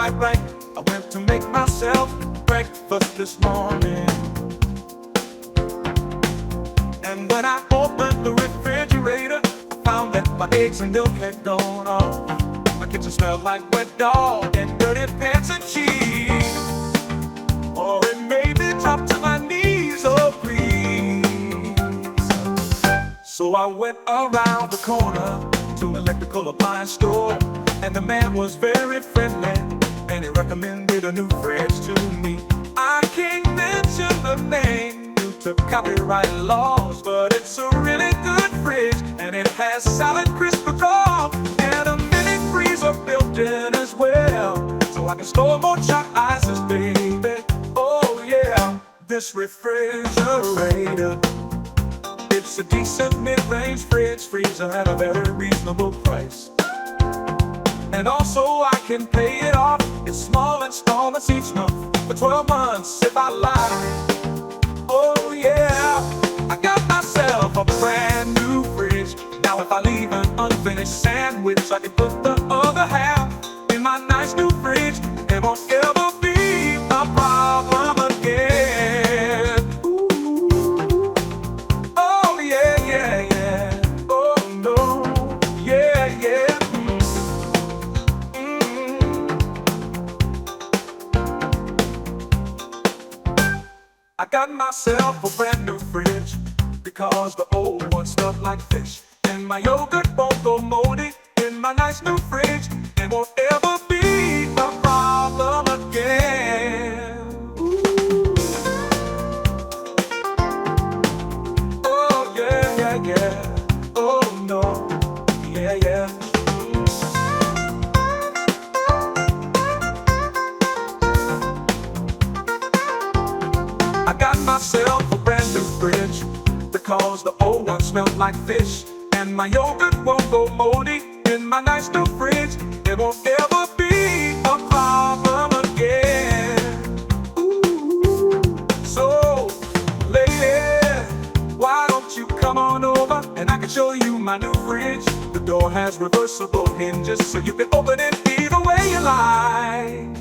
quite right. I went to make myself breakfast this morning, and when I opened the refrigerator, I found that my eggs and milk had gone off. My kitchen smelled like wet dog and dirty pants and cheese. Oh, it made me drop to my knees, oh please. So I went around the corner to an electrical appliance store, and the man was very friendly, and he recommended a new fridge to me. I can't mention the name due to copyright laws, but it's a really good fridge, and it has solid crisp control and a mini freezer built in as well, so I can store more choc ices, baby. Oh yeah, this refrigerator, it's a decent mid-range fridge freezer at a very reasonable price. And also I can pay it off in small installments each month for 12 months if I like. Oh yeah, I got myself a brand new fridge. Now if I leave an unfinished sandwich, I can put the other half in my nice new fridge. It won't ever be a problem again. Ooh. Oh yeah, yeah, yeah. Oh no, yeah, yeah. I got myself a brand new fridge because the old one smelled like fish, and my yogurt won't go moldy in my nice new fridge. It won't ever be a problem again. Ooh. Oh yeah, yeah, yeah. Oh no, yeah, yeah. I got myself a brand new fridge because the old one smelled like fish, and my yogurt won't go moldy in my nice new fridge. It won't ever be a problem again. Ooh. So, lady, why don't you come on over and I can show you my new fridge? The door has reversible hinges, so you can open it either way you like.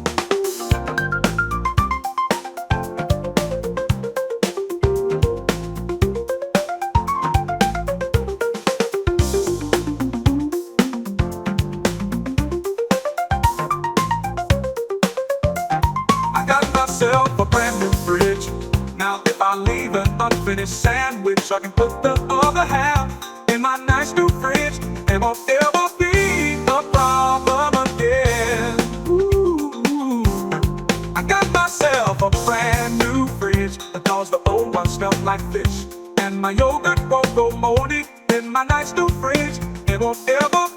Myself a brand new fridge. Now if I leave an unfinished sandwich, I can put the other half in my nice new fridge. It won't ever be a problem again. Ooh. I got myself a brand new fridge because the old one smelled like fish, and my yogurt won't go moldy in my nice new fridge. It won't ever